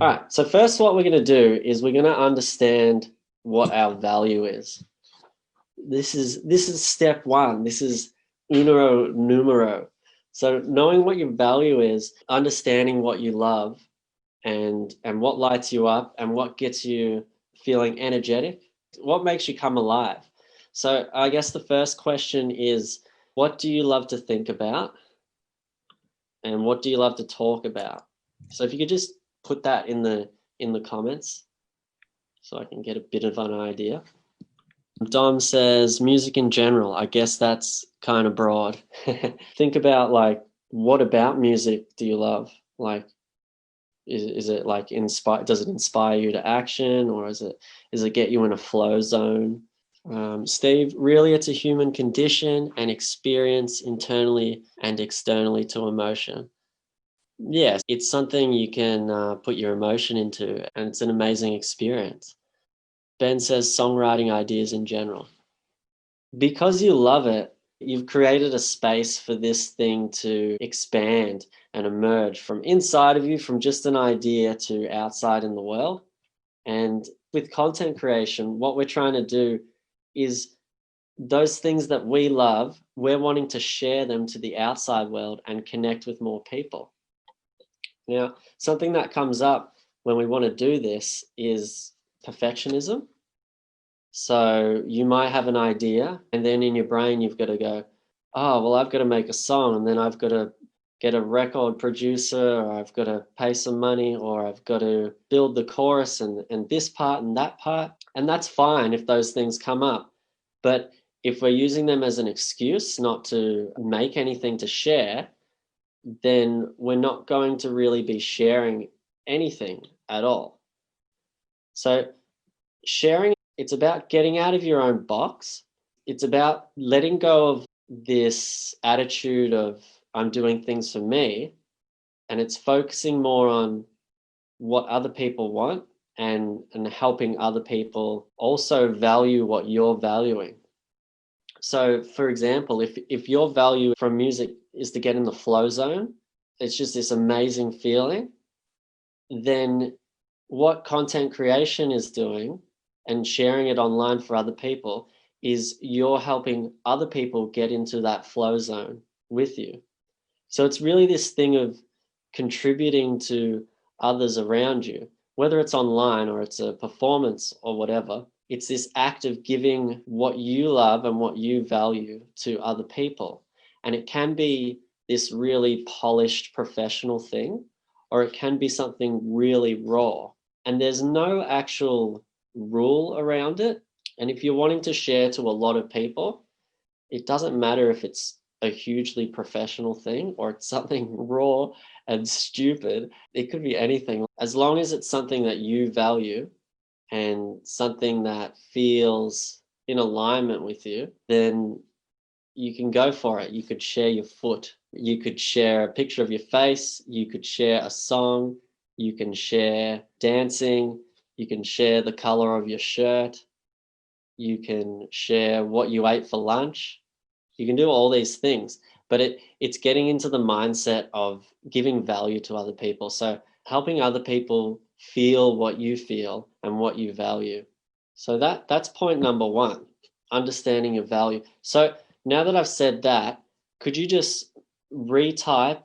All right, so first what we're going to do is we're going to understand what our value is. This is step one. This is uno numero. So knowing what your value is, understanding what you love and what lights you up and what gets you feeling energetic, what makes you come alive. So I guess the first question is, what do you love to think about? And what do you love to talk about? So if you could just put that in the comments so I can get a bit of an idea. Dom says music in general. I guess that's kind of broad. Think about, like, what about music do you love? Like, is it like does it inspire you to action, or is it get you in a flow zone? Steve, really it's a human condition and experience internally and externally to emotion. Yes, it's something you can put your emotion into, and it's an amazing experience. Ben says songwriting ideas in general. Because you love it, you've created a space for this thing to expand and emerge from inside of you, from just an idea to outside in the world. And with content creation, what we're trying to do is those things that we love, we're wanting to share them to the outside world and connect with more people. Now, something that comes up when we want to do this is perfectionism. So you might have an idea, and then in your brain, you've got to go, oh, well, I've got to make a song, and then I've got to get a record producer, or I've got to pay some money, or I've got to build the chorus and this part and that part. And that's fine if those things come up. But if we're using them as an excuse not to make anything to share, then we're not going to really be sharing anything at all. So sharing, it's about getting out of your own box. It's about letting go of this attitude of I'm doing things for me, and it's focusing more on what other people want and helping other people also value what you're valuing. So for example, if your value from music is to get in the flow zone, it's just this amazing feeling, then what content creation is doing and sharing it online for other people is you're helping other people get into that flow zone with you. So it's really this thing of contributing to others around you, whether it's online or it's a performance or whatever. It's this act of giving what you love and what you value to other people. And it can be this really polished professional thing, or it can be something really raw. And there's no actual rule around it. And if you're wanting to share to a lot of people, it doesn't matter if it's a hugely professional thing or it's something raw and stupid. It could be anything. As long as it's something that you value and something that feels in alignment with you, then you can go for it. You could share your foot. You could share a picture of your face. You could share a song. You can share dancing. You can share the color of your shirt. You can share what you ate for lunch. You can do all these things, but it's getting into the mindset of giving value to other people. So helping other people feel what you feel and what you value. So that's point number one, understanding your value. So now that I've said that, could you just retype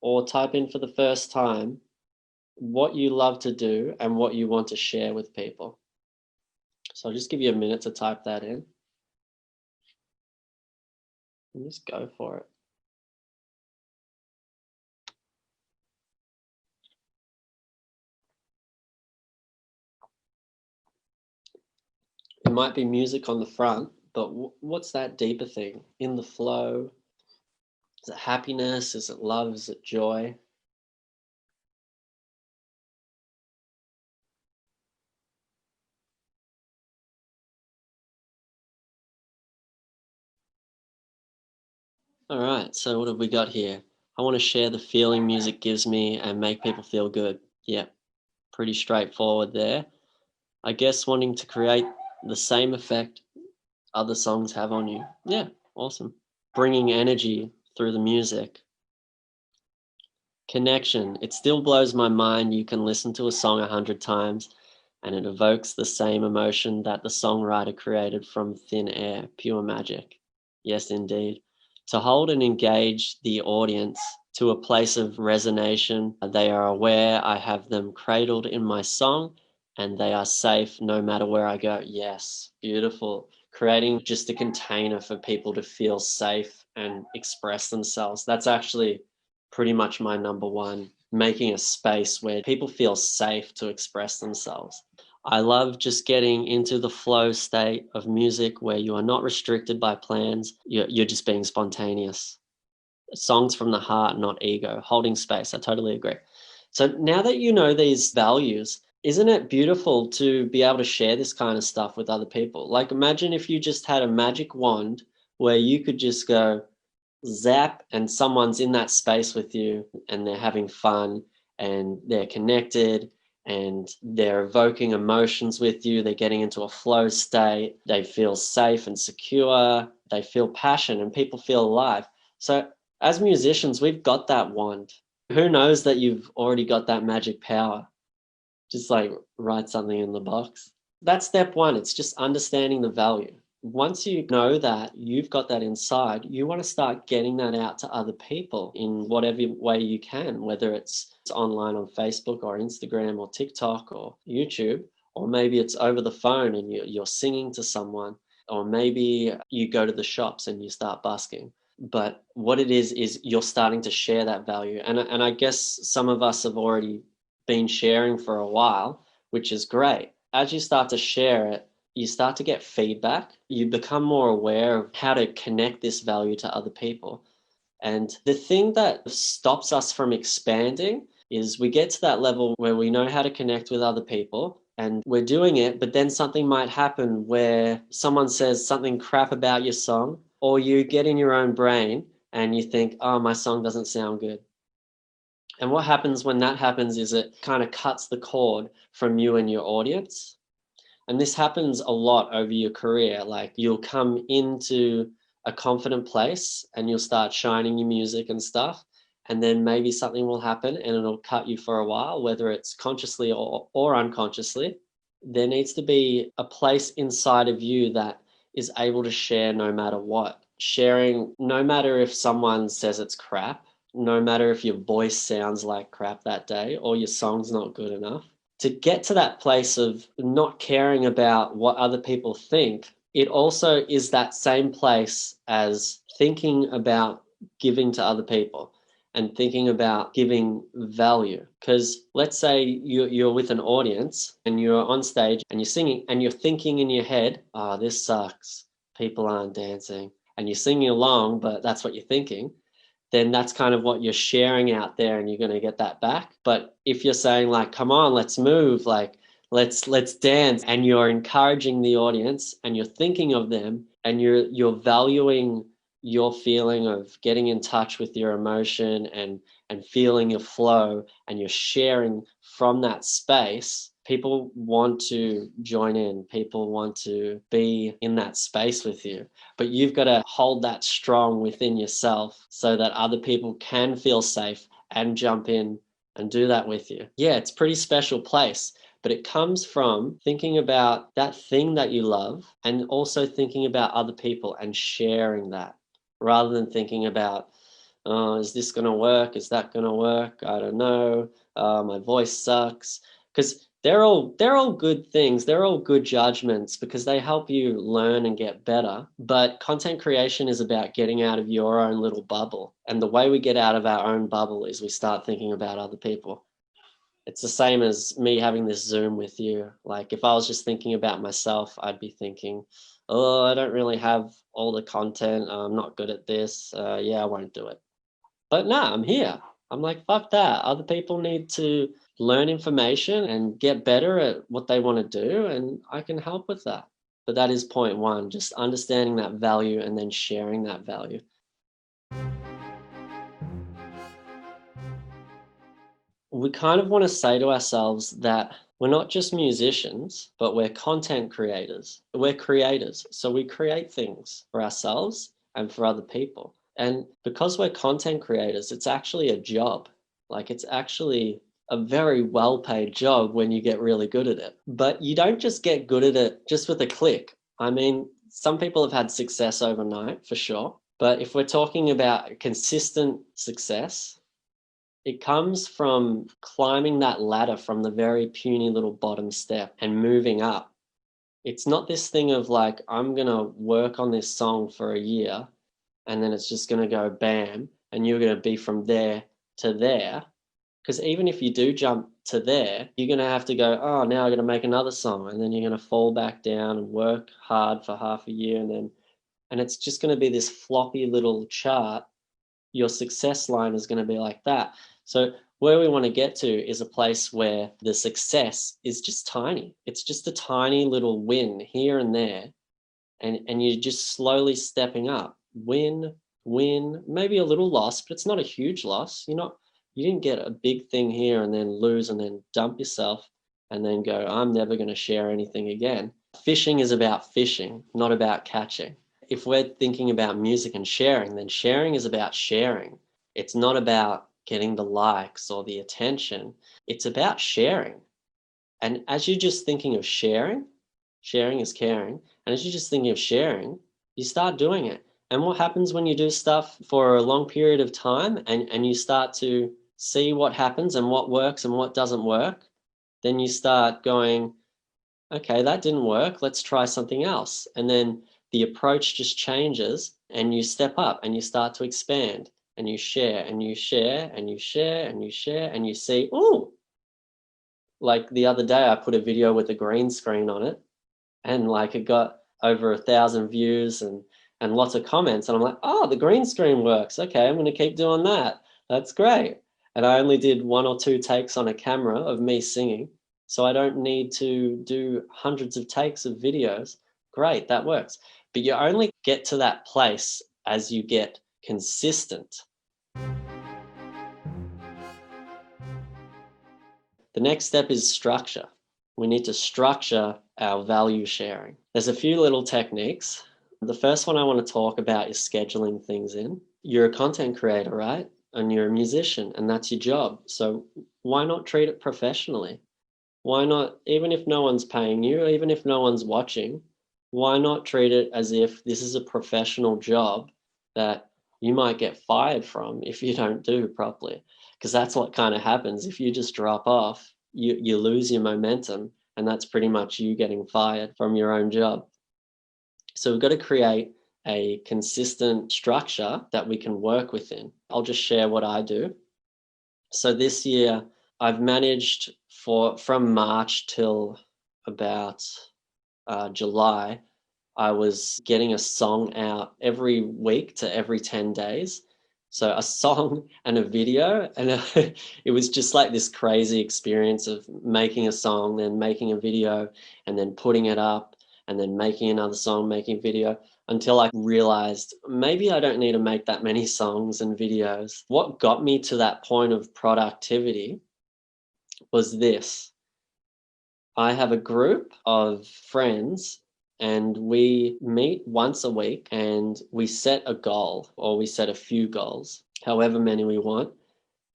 or type in for the first time what you love to do and what you want to share with people? So I'll just give you a minute to type that in. And just go for it. It might be music on the front, but what's that deeper thing? In the flow? Is it happiness? Is it love? Is it joy? All right, so what have we got here? I want to share the feeling music gives me and make people feel good. Yeah, pretty straightforward there. I guess wanting to create the same effect other songs have on you. Yeah, awesome. Bringing energy through the music. Connection. It still blows my mind. You can listen to a song 100 times and it evokes the same emotion that the songwriter created from thin air. Pure magic. Yes, indeed. To hold and engage the audience to a place of resonation. They are aware I have them cradled in my song and they are safe no matter where I go. Yes, beautiful. Creating just a container for people to feel safe and express themselves. That's actually pretty much my number one, making a space where people feel safe to express themselves. I love just getting into the flow state of music where you are not restricted by plans. You're just being spontaneous. Songs from the heart, not ego, holding space. I totally agree. So now that you know these values, isn't it beautiful to be able to share this kind of stuff with other people? Like imagine if you just had a magic wand where you could just go, zap, and someone's in that space with you and they're having fun and they're connected and they're evoking emotions with you, they're getting into a flow state, they feel safe and secure, they feel passion, and people feel alive. So as musicians, we've got that wand. Who knows that you've already got that magic power? Just like write something in the box. That's step one. It's just understanding the value. Once you know that you've got that inside, you want to start getting that out to other people in whatever way you can, whether it's online on Facebook or Instagram or TikTok or YouTube, or maybe it's over the phone and you're singing to someone, or maybe you go to the shops and you start busking. But what it is you're starting to share that value. And I guess some of us have already been sharing for a while, which is great. As you start to share it, you start to get feedback. You become more aware of how to connect this value to other people. And the thing that stops us from expanding is we get to that level where we know how to connect with other people and we're doing it, but then something might happen where someone says something crap about your song, or you get in your own brain and you think, oh, my song doesn't sound good. And what happens when that happens is it kind of cuts the cord from you and your audience. And this happens a lot over your career. Like you'll come into a confident place and you'll start shining your music and stuff. And then maybe something will happen and it'll cut you for a while, whether it's consciously or unconsciously. There needs to be a place inside of you that is able to share no matter what. Sharing, no matter if someone says it's crap, no matter if your voice sounds like crap that day or your song's not good enough. To get to that place of not caring about what other people think, it also is that same place as thinking about giving to other people and thinking about giving value. Because let's say you're with an audience and you're on stage and you're singing and you're thinking in your head, oh, this sucks. People aren't dancing. And you're singing along, but that's what you're thinking, then that's kind of what you're sharing out there and you're going to get that back. But if you're saying like, come on, let's move, like let's dance, and you're encouraging the audience and you're thinking of them and you're valuing your feeling of getting in touch with your emotion and feeling your flow, and you're sharing from that space, people want to join in, people want to be in that space with you. But you've got to hold that strong within yourself so that other people can feel safe and jump in and do that with you. Yeah, it's a pretty special place, but it comes from thinking about that thing that you love and also thinking about other people and sharing that, rather than thinking about, oh, is this going to work? Is that going to work? I don't know. My voice sucks. Because they're all good things. They're all good judgments because they help you learn and get better. But content creation is about getting out of your own little bubble. And the way we get out of our own bubble is we start thinking about other people. It's the same as me having this Zoom with you. Like if I was just thinking about myself, I'd be thinking, oh, I don't really have all the content. I'm not good at this. Yeah, I won't do it. But nah, I'm here. I'm like, fuck that. Other people need to learn information and get better at what they want to do, and I can help with that. But that is point one, just understanding that value and then sharing that value. We kind of want to say to ourselves that we're not just musicians, but we're content creators. We're creators. So we create things for ourselves and for other people. And because we're content creators, it's actually a job. Like it's actually a very well-paid job when you get really good at it. But you don't just get good at it just with a click. I mean, some people have had success overnight for sure. But if we're talking about consistent success, it comes from climbing that ladder from the very puny little bottom step and moving up. It's not this thing of like, I'm going to work on this song for a year and then it's just going to go bam and you're going to be from there to there. Because even if you do jump to there, you're going to have to go, oh, now I'm going to make another song. And then you're going to fall back down and work hard for half a year. And it's just going to be this floppy little chart. Your success line is going to be like that. So where we want to get to is a place where the success is just tiny. It's just a tiny little win here and there. And you're just slowly stepping up. Win, win, maybe a little loss, but it's not a huge loss. You didn't get a big thing here and then lose and then dump yourself and then go, I'm never going to share anything again. Fishing is about fishing, not about catching. If we're thinking about music and sharing, then sharing is about sharing. It's not about getting the likes or the attention. It's about sharing. And as you're just thinking of sharing, sharing is caring. And as you're just thinking of sharing, you start doing it. And what happens when you do stuff for a long period of time and you start to see what happens and what works and what doesn't work, then you start going, okay, that didn't work. Let's try something else. And then the approach just changes and you step up and you start to expand and you share and you share and you share and you share and you see, oh, like the other day I put a video with a green screen on it and like it got over 1,000 views and lots of comments. And I'm like, oh, the green screen works. Okay, I'm going to keep doing that. That's great. And I only did 1 or 2 takes on a camera of me singing. So I don't need to do hundreds of takes of videos. Great, that works. But you only get to that place as you get consistent. The next step is structure. We need to structure our value sharing. There's a few little techniques. The first one I want to talk about is scheduling things in. You're a content creator, right? And you're a musician, and that's your job. So why not treat it professionally? Why not, even if no one's paying you, even if no one's watching, why not treat it as if this is a professional job that you might get fired from if you don't do properly? Because that's what kind of happens. If you just drop off, you lose your momentum, and that's pretty much you getting fired from your own job. So we've got to create a consistent structure that we can work within. I'll just share what I do. So this year, I've managed from March till about July, I was getting a song out every week to every 10 days. So a song and a video, and it was just like this crazy experience of making a song, then making a video, and then putting it up, and then making another song, making a video, until I realized maybe I don't need to make that many songs and videos. What got me to that point of productivity was this. I have a group of friends and we meet once a week and we set a goal, or we set a few goals, however many we want.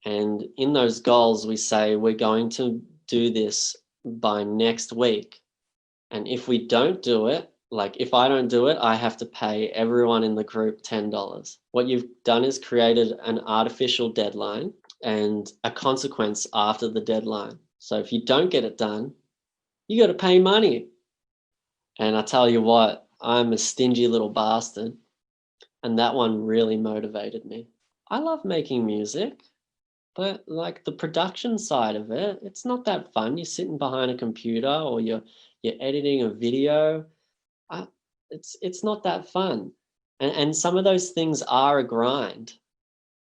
And in those goals, we say we're going to do this by next week. And if we don't do it, like if I don't do it, I have to pay everyone in the group $10. What you've done is created an artificial deadline and a consequence after the deadline. So if you don't get it done, you got to pay money. And I tell you what, I'm a stingy little bastard. And that one really motivated me. I love making music, but like the production side of it, it's not that fun. You're sitting behind a computer or you're editing a video. It's not that fun. And some of those things are a grind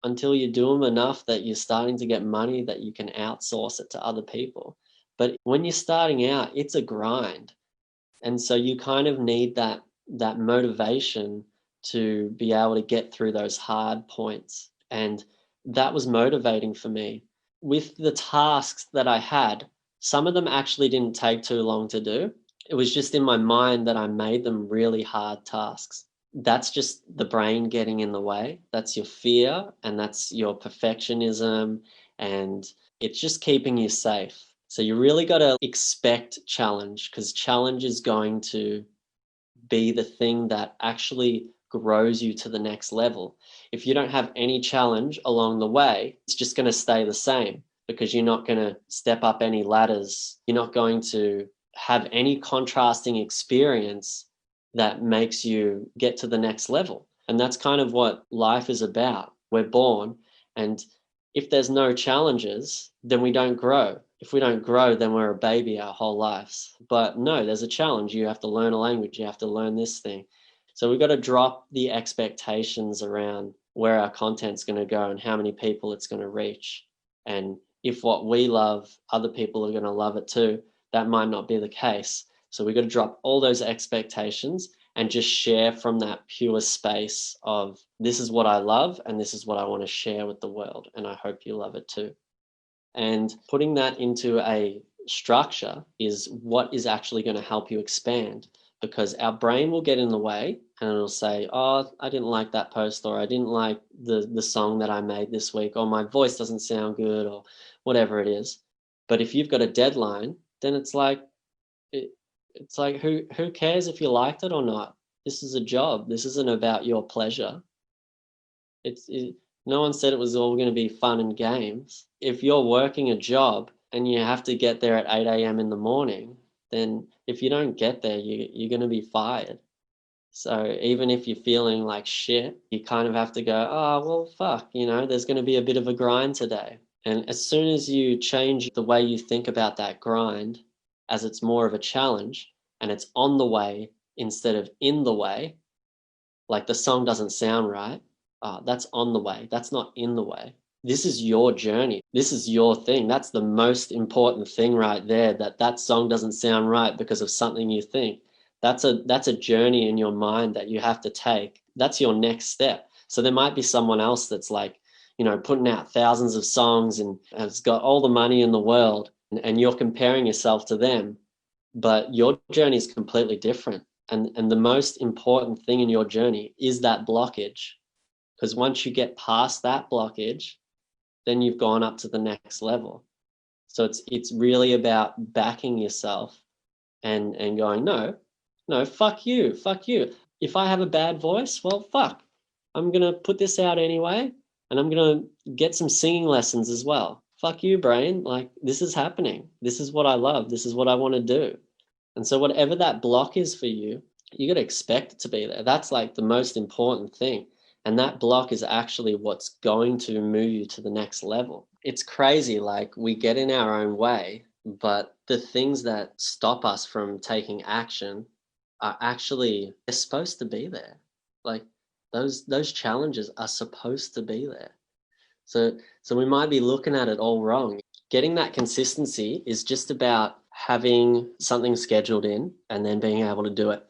until you do them enough that you're starting to get money that you can outsource it to other people. But when you're starting out, it's a grind. And so you kind of need that motivation to be able to get through those hard points. And that was motivating for me. With the tasks that I had, some of them actually didn't take too long to do. It was just in my mind that I made them really hard tasks. that's just the brain getting in the way. That's your fear, and that's your perfectionism, and it's just keeping you safe. So you really got to expect challenge, because challenge is going to be the thing that actually grows you to the next level. If you don't have any challenge along the way, it's just going to stay the same, because you're not going to step up any ladders. You're not going to have any contrasting experience that makes you get to the next level. And that's kind of what life is about. We're born, and if there's no challenges, then we don't grow. If we don't grow, then we're a baby our whole lives. But no, there's a challenge. You have to learn a language. You have to learn this thing. So we've got to drop the expectations around where our content's going to go and how many people it's going to reach. And if what we love, other people are going to love it too, that might not be the case. So we've got to drop all those expectations and just share from that pure space of, this is what I love and this is what I want to share with the world. And I hope you love it too. And putting that into a structure is what is actually going to help you expand, because our brain will get in the way and it'll say, oh, I didn't like that post, or I didn't like the song that I made this week, or my voice doesn't sound good, or whatever it is. But if you've got a deadline, then it's like, it's like, who cares if you liked it or not? This is a job. This isn't about your pleasure. No one said it was all going to be fun and games. If you're working a job and you have to get there at 8 a.m. in the morning, then if you don't get there, you're going to be fired. So even if you're feeling like shit, you kind of have to go, oh, well, fuck, there's going to be a bit of a grind today. And as soon as you change the way you think about that grind, as it's more of a challenge and it's on the way instead of in the way, like the song doesn't sound right, that's on the way. That's not in the way. This is your journey. This is your thing. That's the most important thing right there, that song doesn't sound right because of something you think. That's a journey in your mind that you have to take. That's your next step. So there might be someone else that's like, putting out thousands of songs and has got all the money in the world, and you're comparing yourself to them, but your journey is completely different. And the most important thing in your journey is that blockage. Because once you get past that blockage, then you've gone up to the next level. So it's really about backing yourself and going, no, fuck you. If I have a bad voice, well, fuck. I'm going to put this out anyway, and I'm going to get some singing lessons as well. Fuck you, brain. Like, this is happening. This is what I love. This is what I want to do. And so whatever that block is for you, you got to expect it to be there. That's like the most important thing. And that block is actually what's going to move you to the next level. It's crazy. Like, we get in our own way, but the things that stop us from taking action are actually, they're supposed to be there. Like, those challenges are supposed to be there. So we might be looking at it all wrong. Getting that consistency is just about having something scheduled in and then being able to do it.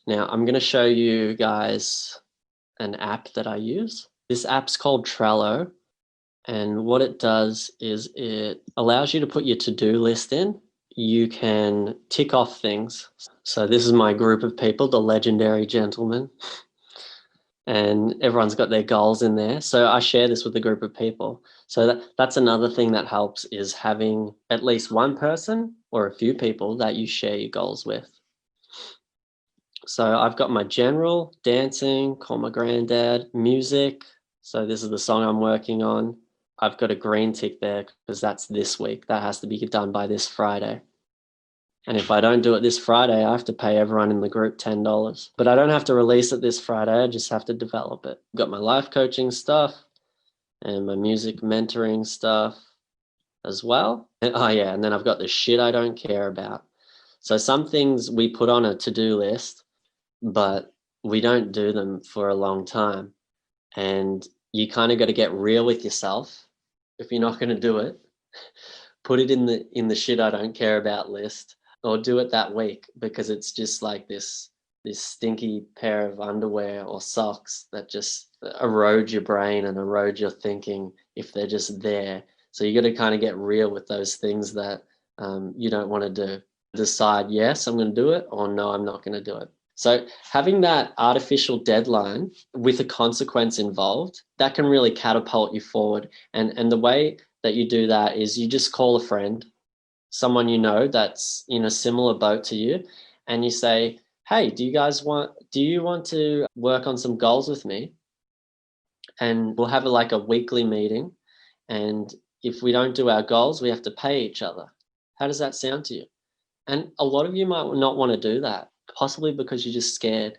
Now, I'm going to show you guys an app that I use. This app's called Trello, and what it does is it allows you to put your to-do list in. You can tick off things. So this is my group of people, the legendary gentlemen, and everyone's got their goals in there. So I share this with a group of people. So that's another thing that helps, is having at least one person or a few people that you share your goals with. So I've got my general, dancing, call my granddad, music. So this is the song I'm working on. I've got a green tick there because that's this week. That has to be done by this Friday. And if I don't do it this Friday, I have to pay everyone in the group $10. But I don't have to release it this Friday. I just have to develop it. I've got my life coaching stuff and my music mentoring stuff as well. And, and then I've got the shit I don't care about. So some things we put on a to-do list, but we don't do them for a long time. And you kind of got to get real with yourself. If you're not going to do it, put it in the shit I don't care about list, or do it that week, because it's just like this stinky pair of underwear or socks that just erode your brain and erode your thinking if they're just there. So you got to kind of get real with those things that you don't want to do. decide, yes, I'm going to do it, or no, I'm not going to do it. So having that artificial deadline with a consequence involved, that can really catapult you forward. And the way that you do that is you just call a friend, someone you know that's in a similar boat to you, and you say, hey, do you want to work on some goals with me? And we'll have like a weekly meeting. And if we don't do our goals, we have to pay each other. How does that sound to you? And a lot of you might not want to do that, possibly because you're just scared.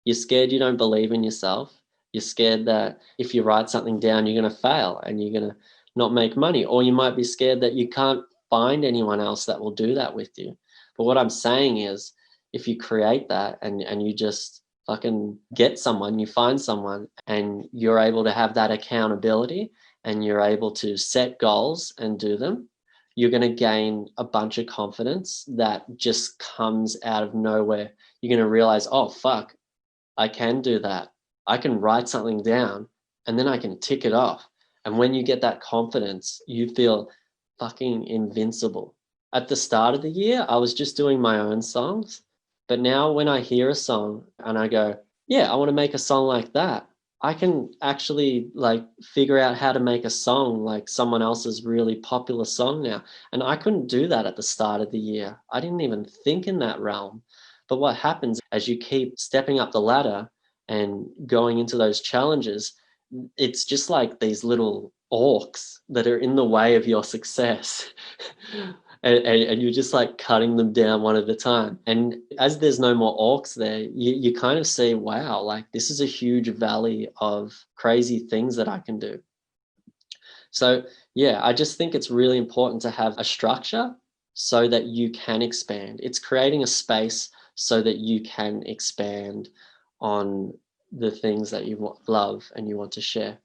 You're scared you don't believe in yourself. You're scared that if you write something down, you're going to fail and you're going to not make money. Or you might be scared that you can't find anyone else that will do that with you. But what I'm saying is, if you create that and you just fucking get someone, you find someone, and you're able to have that accountability and you're able to set goals and do them, you're going to gain a bunch of confidence that just comes out of nowhere. You're going to realize, oh, fuck, I can do that. I can write something down and then I can tick it off. And when you get that confidence, you feel fucking invincible. At the start of the year, I was just doing my own songs. But now when I hear a song and I go, yeah, I want to make a song like that, I can actually like figure out how to make a song like someone else's really popular song now. And I couldn't do that at the start of the year. I didn't even think in that realm. But what happens as you keep stepping up the ladder and going into those challenges, it's just like these little orcs that are in the way of your success. And you're just like cutting them down one at a time. And as there's no more orcs there, you kind of see, wow, like this is a huge valley of crazy things that I can do. So yeah, I just think it's really important to have a structure so that you can expand. It's creating a space so that you can expand on the things that you love and you want to share.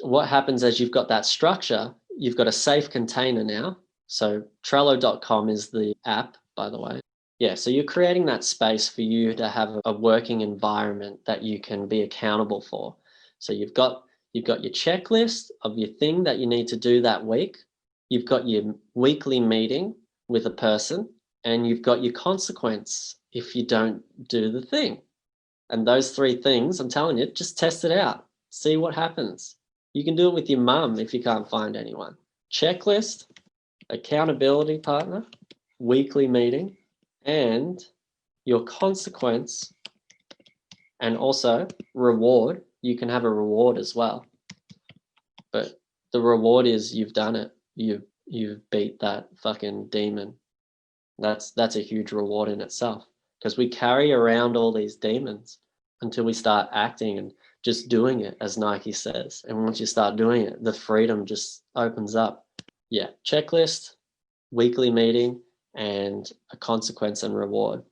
What happens as you've got that structure, you've got a safe container now. So Trello.com is the app, by the way. Yeah, so you're creating that space for you to have a working environment that you can be accountable for. So you've got your checklist of your thing that you need to do that week. You've got your weekly meeting with a person, and you've got your consequence if you don't do the thing. And those three things, I'm telling you, just test it out. See what happens. You can do it with your mum if you can't find anyone. Checklist, accountability partner, weekly meeting, and your consequence, and also reward. You can have a reward as well. But the reward is you've done it. You've beat that fucking demon. That's a huge reward in itself, because we carry around all these demons until we start acting and just doing it, as Nike says. And once you start doing it, the freedom just opens up. Yeah, checklist, weekly meeting, and a consequence and reward.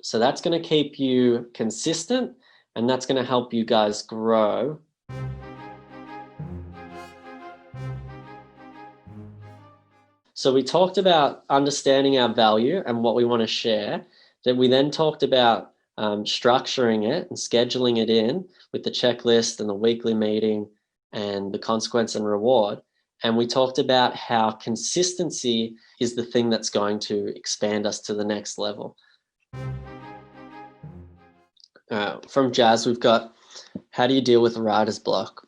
So that's going to keep you consistent, and that's going to help you guys grow. So we talked about understanding our value and what we want to share. Then we then talked about structuring it and scheduling it in with the checklist and the weekly meeting and the consequence and reward. And we talked about how consistency is the thing that's going to expand us to the next level. From Jazz, we've got, how do you deal with writer's block?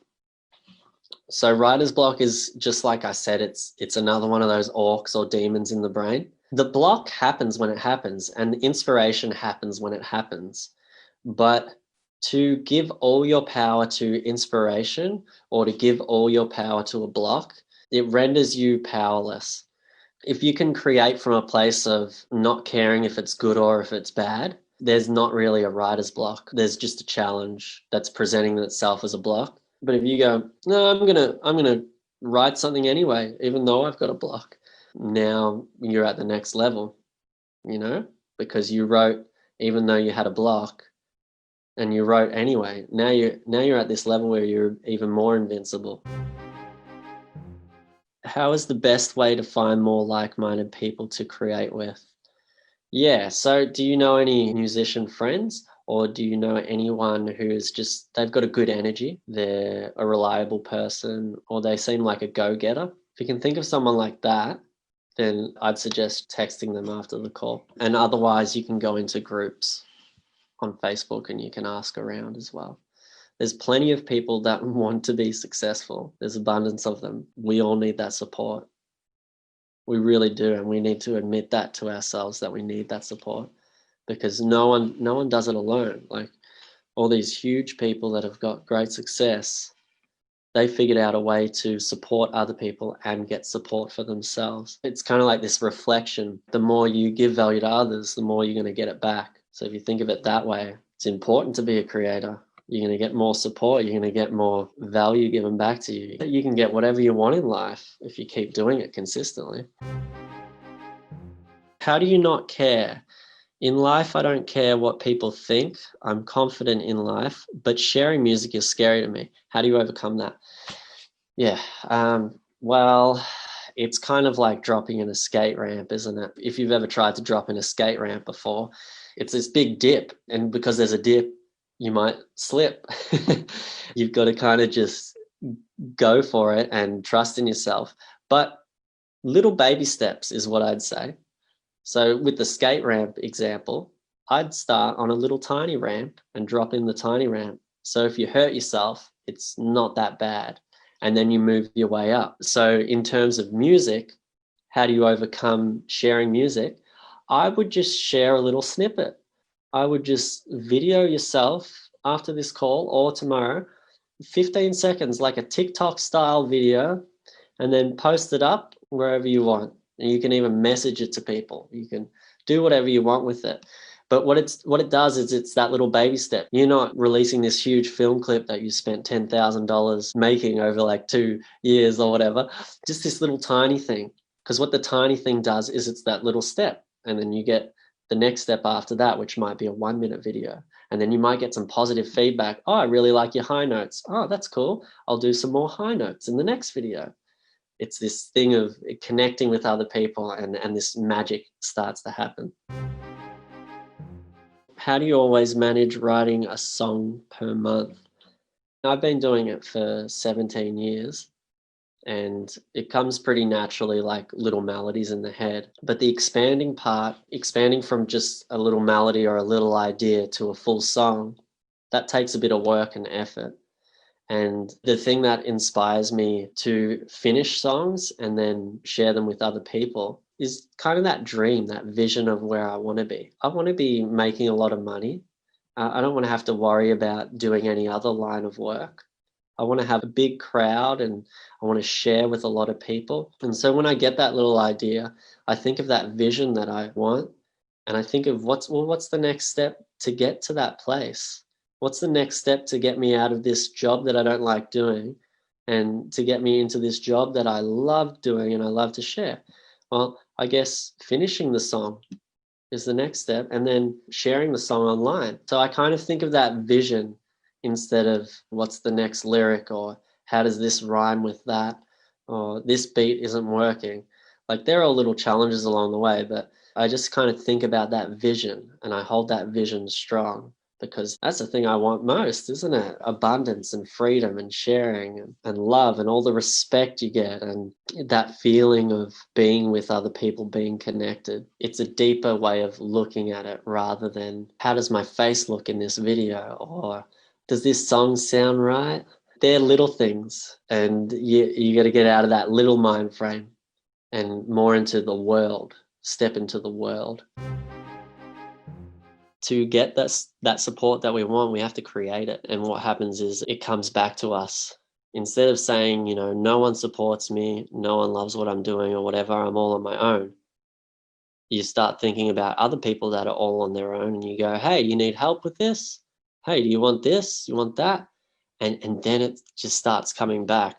So writer's block is, just like I said, it's another one of those orcs or demons in the brain. The block happens when it happens, and inspiration happens when it happens. But to give all your power to inspiration or to give all your power to a block, it renders you powerless. If you can create from a place of not caring if it's good or if it's bad, there's not really a writer's block. There's just a challenge that's presenting itself as a block. But if you go, no, I'm gonna write something anyway, even though I've got a block, now you're at the next level, because you wrote even though you had a block, and you wrote anyway. Now you're at this level where you're even more invincible. How is the best way to find more like-minded people to create with? Yeah, so do you know any musician friends, or do you know anyone who's just, they've got a good energy, they're a reliable person, or they seem like a go-getter? If you can think of someone like that, then I'd suggest texting them after the call. And otherwise, you can go into groups on Facebook and you can ask around as well. There's plenty of people that want to be successful. There's abundance of them. We all need that support. We really do, and we need to admit that to ourselves, that we need that support, because no one does it alone. Like all these huge people that have got great success, they figured out a way to support other people and get support for themselves. It's kind of like this reflection. The more you give value to others, the more you're going to get it back. So if you think of it that way, it's important to be a creator. You're going to get more support. You're going to get more value given back to you. You can get whatever you want in life if you keep doing it consistently. How do you not care? In life, I don't care what people think. I'm confident in life, but sharing music is scary to me. How do you overcome that? Yeah, well, it's kind of like dropping in a skate ramp, isn't it? If you've ever tried to drop in a skate ramp before, it's this big dip, and because there's a dip, you might slip. You've got to kind of just go for it and trust in yourself. But little baby steps is what I'd say. So with the skate ramp example, I'd start on a little tiny ramp and drop in the tiny ramp. So if you hurt yourself, it's not that bad. And then you move your way up. So in terms of music, how do you overcome sharing music? I would just share a little snippet. I would just video yourself after this call or tomorrow, 15 seconds, like a TikTok style video, and then post it up wherever you want. And you can even message it to people. You can do whatever you want with it. But what it does is it's that little baby step. You're not releasing this huge film clip that you spent $10,000 making over like 2 years or whatever. Just this little tiny thing. Because what the tiny thing does is it's that little step. And then you get the next step after that, which might be a 1-minute video. And then you might get some positive feedback. Oh, I really like your high notes. Oh, that's cool. I'll do some more high notes in the next video. It's this thing of connecting with other people, and this magic starts to happen. How do you always manage writing a song per month? I've been doing it for 17 years, and it comes pretty naturally, like little melodies in the head. But the expanding part, expanding from just a little melody or a little idea to a full song, that takes a bit of work and effort. And the thing that inspires me to finish songs and then share them with other people is kind of that dream, that vision of where I want to be. I want to be making a lot of money. I don't want to have to worry about doing any other line of work. I want to have a big crowd and I want to share with a lot of people. And so when I get that little idea, I think of that vision that I want, and I think of what's the next step to get to that place? What's the next step to get me out of this job that I don't like doing and to get me into this job that I love doing and I love to share? Well, I guess finishing the song is the next step, and then sharing the song online. So I kind of think of that vision instead of what's the next lyric, or how does this rhyme with that, or this beat isn't working. Like there are little challenges along the way, but I just kind of think about that vision and I hold that vision strong. Because that's the thing I want most, isn't it? Abundance and freedom and sharing and love and all the respect you get and that feeling of being with other people, being connected. It's a deeper way of looking at it rather than how does my face look in this video, or does this song sound right? They're little things, and you got to get out of that little mind frame and more into the world, step into the world. To get that support that we want, we have to create it. And what happens is it comes back to us. Instead of saying, no one supports me, no one loves what I'm doing or whatever, I'm all on my own. You start thinking about other people that are all on their own, and you go, hey, you need help with this? Hey, do you want this? You want that? And then it just starts coming back.